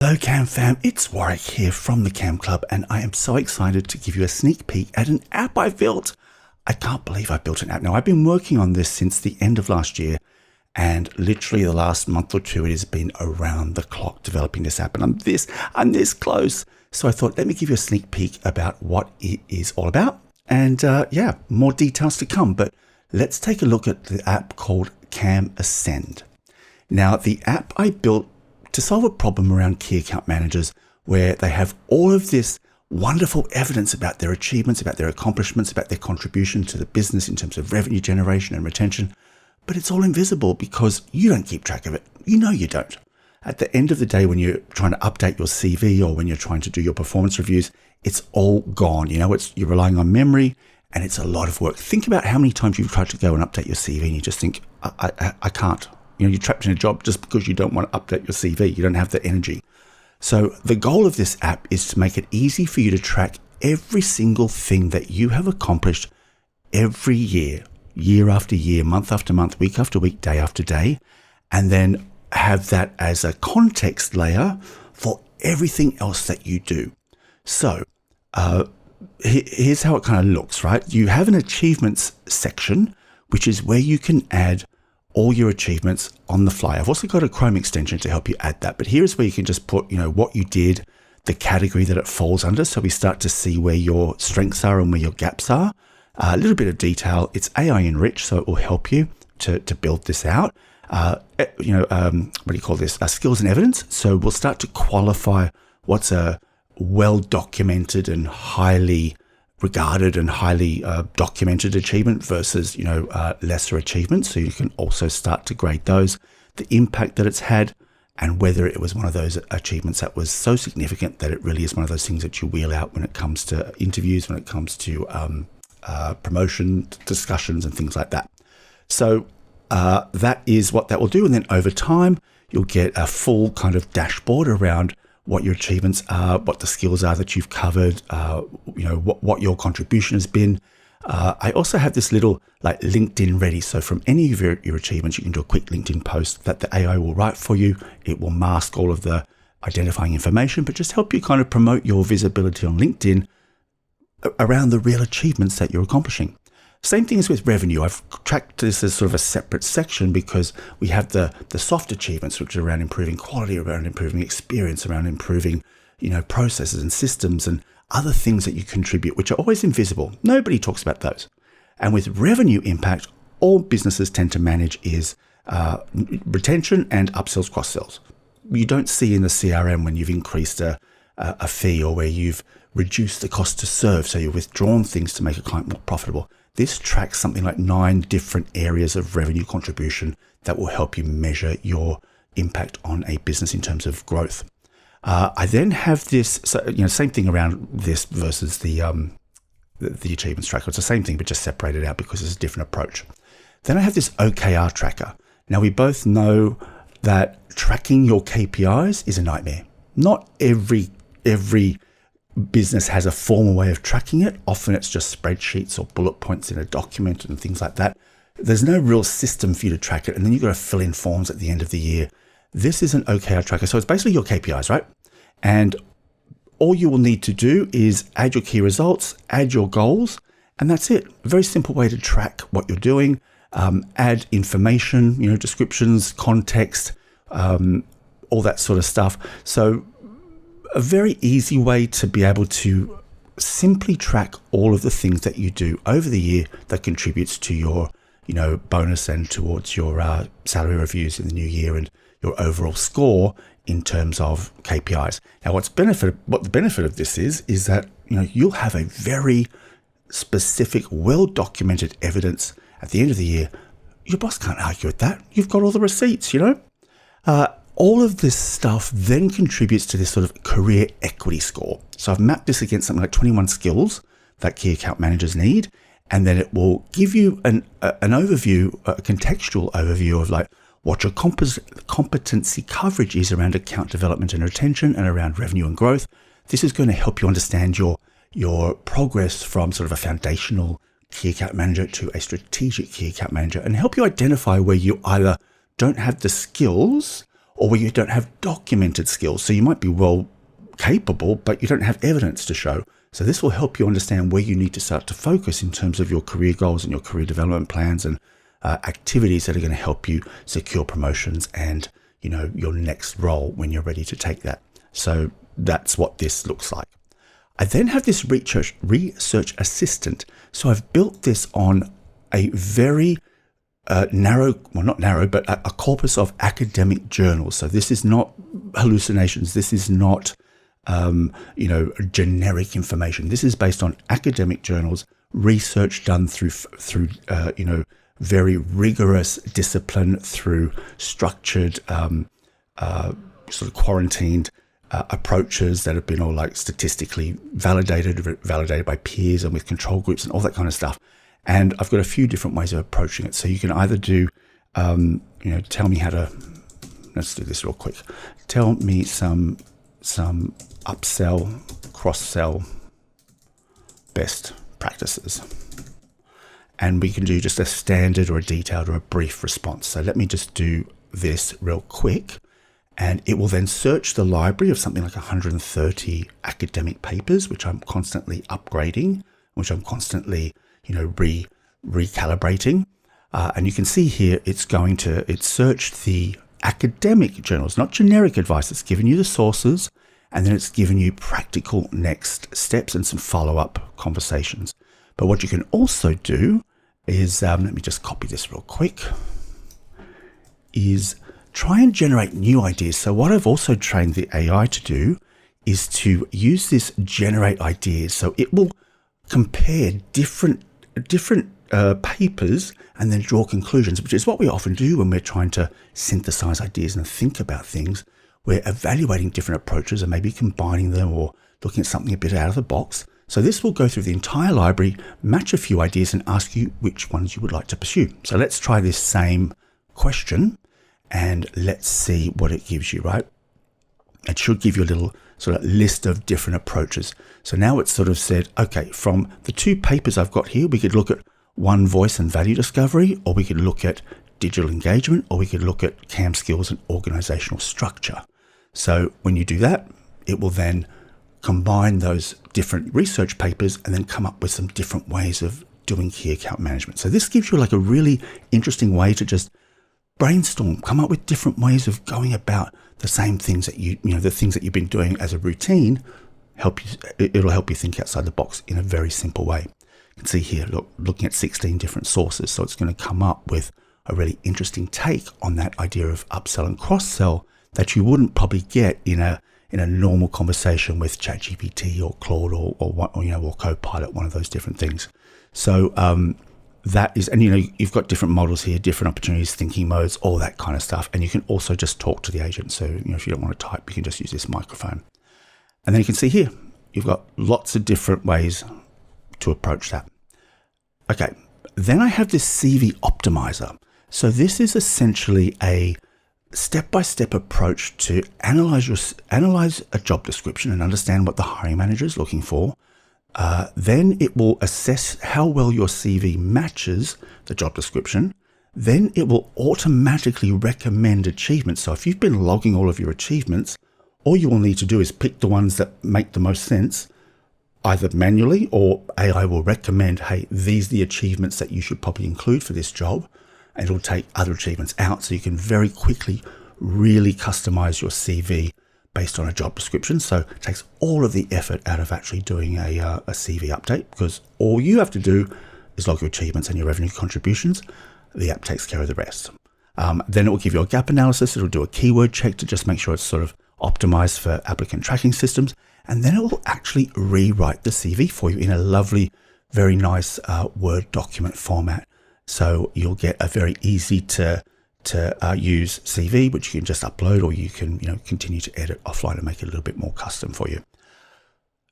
Hello Cam fam, it's Warwick here from the Cam Club, and I am so excited to give you a sneak peek at an app I built. I can't believe I built an app. Now, I've been working on this since the end of last year, and literally the last month or two it has been around the clock developing this app, and I'm this close. So I thought, let me give you a sneak peek about what it is all about, and more details to come. But let's take a look at the app called Cam Ascend. Now, the app I built to solve a problem around key account managers where they have all of this wonderful evidence about their achievements, about their accomplishments, about their contribution to the business in terms of revenue generation and retention, but it's all invisible because you don't keep track of it. You know you don't. At the end of the day, when you're trying to update your CV or when you're trying to do your performance reviews, it's all gone. You're relying on memory, and it's a lot of work. Think about how many times you've tried to go and update your CV and you just think, I can't. You're trapped in a job just because you don't want to update your CV. You don't have the energy. So the goal of this app is to make it easy for you to track every single thing that you have accomplished every year, year after year, month after month, week after week, day after day, and then have that as a context layer for everything else that you do. So here's how it kind of looks, right? You have an achievements section, which is where you can add all your achievements on the fly. I've also got a Chrome extension to help you add that, but here's where you can just put, what you did, the category that it falls under. So we start to see where your strengths are and where your gaps are. A little bit of detail. It's AI enriched, so it will help you to build this out. What do you call this? Skills and evidence. So we'll start to qualify what's a well-documented and highly regarded and highly documented achievement versus, lesser achievements. So you can also start to grade those, the impact that it's had, and whether it was one of those achievements that was so significant that it really is one of those things that you wheel out when it comes to interviews, when it comes to promotion discussions and things like that. So that is what that will do. And then over time, you'll get a full kind of dashboard around what your achievements are, what the skills are that you've covered, what your contribution has been. I also have this little LinkedIn ready. So from any of your achievements, you can do a quick LinkedIn post that the AI will write for you. It will mask all of the identifying information, but just help you kind of promote your visibility on LinkedIn around the real achievements that you're accomplishing. Same thing as with revenue. I've tracked this as sort of a separate section because we have the soft achievements, which are around improving quality, around improving experience, around improving, processes and systems and other things that you contribute, which are always invisible. Nobody talks about those. And with revenue impact, all businesses tend to manage is retention and upsells, cross-sells. You don't see in the CRM when you've increased a fee or where you've reduced the cost to serve, so you've withdrawn things to make a client more profitable. This tracks something like 9 different areas of revenue contribution that will help you measure your impact on a business in terms of growth. I then have this, same thing around this versus the achievements tracker. It's the same thing, but just separated out because it's a different approach. Then I have this OKR tracker. Now, we both know that tracking your KPIs is a nightmare. Not every business has a formal way of tracking it. Often it's just spreadsheets or bullet points in a document and things like that. There's no real system for you to track it. And then you've got to fill in forms at the end of the year. This is an OKR tracker. So it's basically your KPIs, right? And all you will need to do is add your key results, add your goals, and that's it. A very simple way to track what you're doing. Add information, descriptions, context, all that sort of stuff. So a very easy way to be able to simply track all of the things that you do over the year that contributes to your, bonus and towards your salary reviews in the new year and your overall score in terms of KPIs. Now, what the benefit of this is that, you'll have a very specific, well-documented evidence at the end of the year. Your boss can't argue with that. You've got all the receipts, all of this stuff then contributes to this sort of career equity score. So I've mapped this against something like 21 skills that key account managers need. And then it will give you an overview, a contextual overview of what your competency coverage is around account development and retention and around revenue and growth. This is going to help you understand your progress from sort of a foundational key account manager to a strategic key account manager and help you identify where you either don't have the skills or where you don't have documented skills. So you might be well capable, but you don't have evidence to show. So this will help you understand where you need to start to focus in terms of your career goals and your career development plans and activities that are going to help you secure promotions and, your next role when you're ready to take that. So that's what this looks like. I then have this research assistant. So I've built this on a very not a corpus of academic journals. So this is not hallucinations. This is not, generic information. This is based on academic journals, research done through very rigorous discipline, through structured, sort of quarantined approaches that have been all like statistically validated by peers and with control groups and all that kind of stuff. And I've got a few different ways of approaching it. So you can either do, tell me how to, let's do this real quick. Tell me some upsell, cross-sell best practices. And we can do just a standard or a detailed or a brief response. So let me just do this real quick. And it will then search the library of something like 130 academic papers, which I'm constantly upgrading, which I'm constantly, recalibrating. And you can see here, it's searched the academic journals, not generic advice. It's given you the sources, and then it's given you practical next steps and some follow-up conversations. But what you can also do is, let me just copy this real quick, is try and generate new ideas. So what I've also trained the AI to do is to use this generate ideas. So it will compare different papers and then draw conclusions, which is what we often do when we're trying to synthesize ideas and think about things. We're evaluating different approaches and maybe combining them or looking at something a bit out of the box. So this will go through the entire library, match a few ideas and ask you which ones you would like to pursue. So let's try this same question and let's see what it gives you, right? It should give you a little sort of list of different approaches. So now it's sort of said, okay, from the two papers I've got here, we could look at one, voice and value discovery, or we could look at digital engagement, or we could look at CAM skills and organizational structure. So when you do that, it will then combine those different research papers and then come up with some different ways of doing key account management. So this gives you like a really interesting way to just brainstorm, come up with different ways of going about the same things that the things that you've been doing as a routine. It'll help you think outside the box in a very simple way. You can see here, looking at 16 different sources. So it's going to come up with a really interesting take on that idea of upsell and cross-sell that you wouldn't probably get in a normal conversation with ChatGPT or Claude or Copilot, one of those different things. So that is, and you've got different models here, different opportunities, thinking modes, all that kind of stuff. And you can also just talk to the agent. So if you don't want to type, you can just use this microphone. And then you can see here, you've got lots of different ways to approach that. Okay, then I have this CV optimizer. So this is essentially a step-by-step approach to analyze a job description and understand what the hiring manager is looking for. Then it will assess how well your CV matches the job description. Then it will automatically recommend achievements. So if you've been logging all of your achievements, all you will need to do is pick the ones that make the most sense, either manually or AI will recommend, hey, these are the achievements that you should probably include for this job. And it'll take other achievements out so you can very quickly really customize your CV based on a job description. So it takes all of the effort out of actually doing a CV update, because all you have to do is log your achievements and your revenue contributions. The app takes care of the rest. Then it will give you a gap analysis. It'll do a keyword check to just make sure it's sort of optimized for applicant tracking systems. And then it will actually rewrite the CV for you in a lovely, very nice Word document format. So you'll get a very easy to use CV, which you can just upload, or you can continue to edit offline and make it a little bit more custom for you.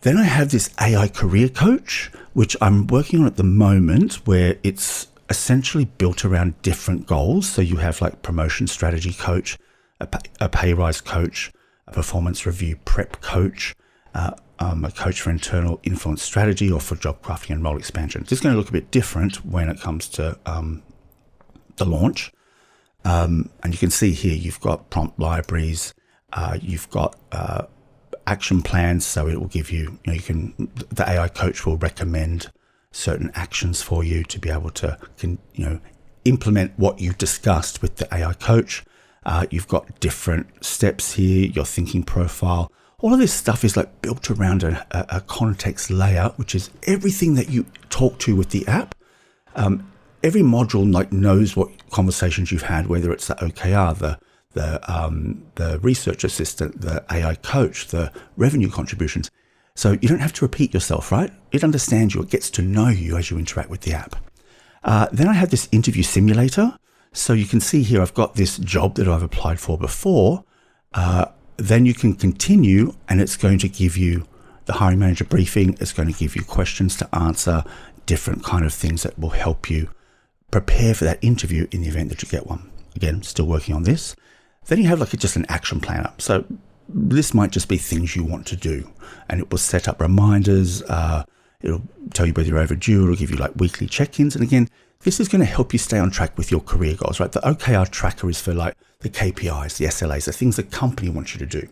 Then I have this AI career coach, which I'm working on at the moment, where it's essentially built around different goals. So you have like promotion strategy coach, a pay rise coach, a performance review prep coach, a coach for internal influence strategy, or for job crafting and role expansion. This is going to look a bit different when it comes to the launch. And you can see here, you've got prompt libraries, you've got action plans. So it will give you, the AI coach will recommend certain actions for you to be able to, implement what you've discussed with the AI coach. You've got different steps here, your thinking profile. All of this stuff is like built around a context layer, which is everything that you talk to with the app. Every module like knows what conversations you've had, whether it's the OKR, the research assistant, the AI coach, the revenue contributions. So you don't have to repeat yourself, right? It understands you. It gets to know you as you interact with the app. Then I have this interview simulator. So you can see here, I've got this job that I've applied for before. Then you can continue, and it's going to give you the hiring manager briefing. It's going to give you questions to answer, different kind of things that will help you prepare for that interview in the event that you get one. Again, still working on this. Then you have just an action planner. So this might just be things you want to do, and it will set up reminders. It'll tell you whether you're overdue. It'll give you weekly check-ins. And again, this is going to help you stay on track with your career goals, right? The OKR tracker is for the KPIs, the SLAs, the things the company wants you to do.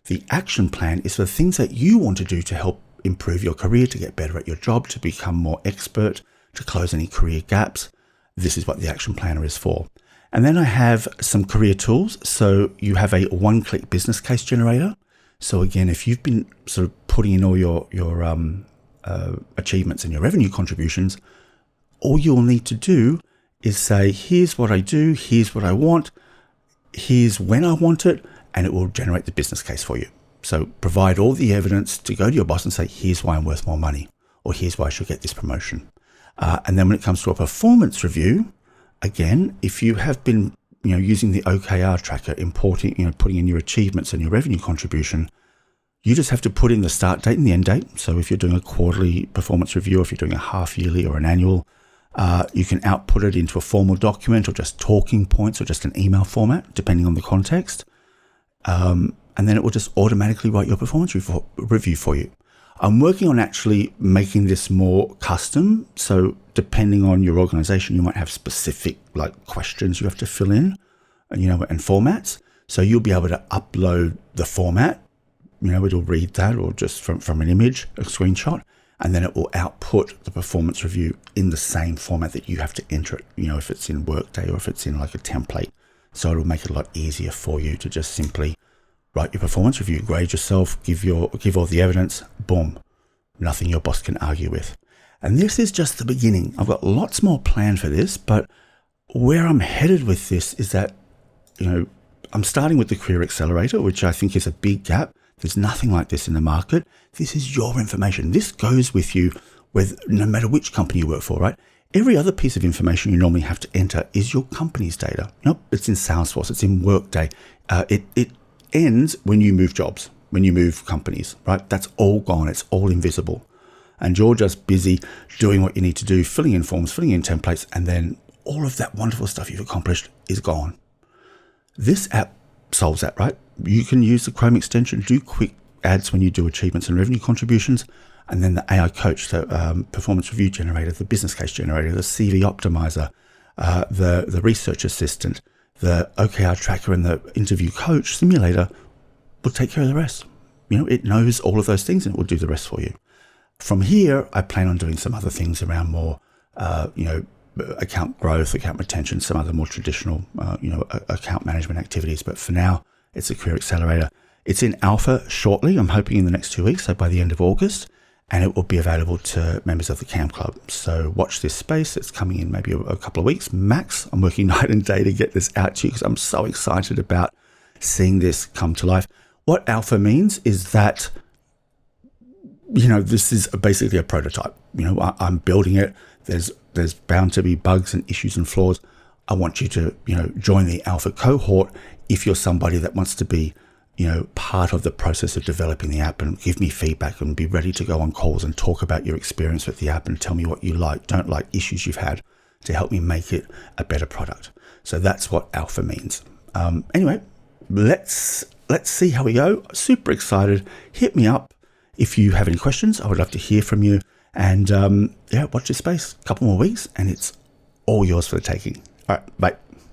The action plan is for the things that you want to do to help improve your career, to get better at your job, to become more expert, to close any career gaps. This is what the action planner is for. And then I have some career tools. So you have a one-click business case generator. So again, if you've been sort of putting in all your achievements and your revenue contributions, all you'll need to do is say, here's what I do, here's what I want, here's when I want it, and it will generate the business case for you. So provide all the evidence to go to your boss and say, here's why I'm worth more money, or here's why I should get this promotion. And then when it comes to a performance review, again, if you have been using the OKR tracker, putting in your achievements and your revenue contribution, you just have to put in the start date and the end date. So if you're doing a quarterly performance review, or if you're doing a half yearly or an annual, you can output it into a formal document, or just talking points, or just an email format, depending on the context. And then it will just automatically write your performance review for you. I'm working on actually making this more custom. So depending on your organization, you might have specific questions you have to fill in, and formats. So you'll be able to upload the format. It'll read that, or just from an image, a screenshot, and then it will output the performance review in the same format that you have to enter it, if it's in Workday or if it's in a template. So it'll make it a lot easier for you to just simply write your performance review, grade yourself, give all the evidence, boom, nothing your boss can argue with. And this is just the beginning. I've got lots more planned for this, but where I'm headed with this is that, I'm starting with the Career Accelerator, which I think is a big gap. There's nothing like this in the market. This is your information. This goes with you no matter which company you work for, right? Every other piece of information you normally have to enter is your company's data. It's in Salesforce, it's in Workday. It ends when you move jobs, when you move companies, right? That's all gone. It's all invisible. And you're just busy doing what you need to do, filling in forms, filling in templates, and then all of that wonderful stuff you've accomplished is gone. This app solves that, right? You can use the Chrome extension, do quick ads when you do achievements and revenue contributions, and then the AI coach, the performance review generator, the business case generator, the CV optimizer, the research assistant, the OKR tracker, and the interview coach simulator will take care of the rest. It knows all of those things, and it will do the rest for you. From here, I plan on doing some other things around more, account growth, account retention, some other more traditional, account management activities. But for now, it's a Career Accelerator. It's in alpha shortly. I'm hoping in the next 2 weeks, so by the end of August, and it will be available to members of the Cam Club. So watch this space. It's coming in maybe a couple of weeks max. I'm working night and day to get this out to you because I'm so excited about seeing this come to life. What alpha means is that, this is basically a prototype. I'm building it. There's bound to be bugs and issues and flaws. I want you to, join the alpha cohort if you're somebody that wants to be, part of the process of developing the app and give me feedback and be ready to go on calls and talk about your experience with the app and tell me what you like, don't like, issues you've had to help me make it a better product. So that's what alpha means. Anyway, let's see how we go. Super excited. Hit me up if you have any questions. I would love to hear from you. And watch this space. A couple more weeks and it's all yours for the taking. All right, bye.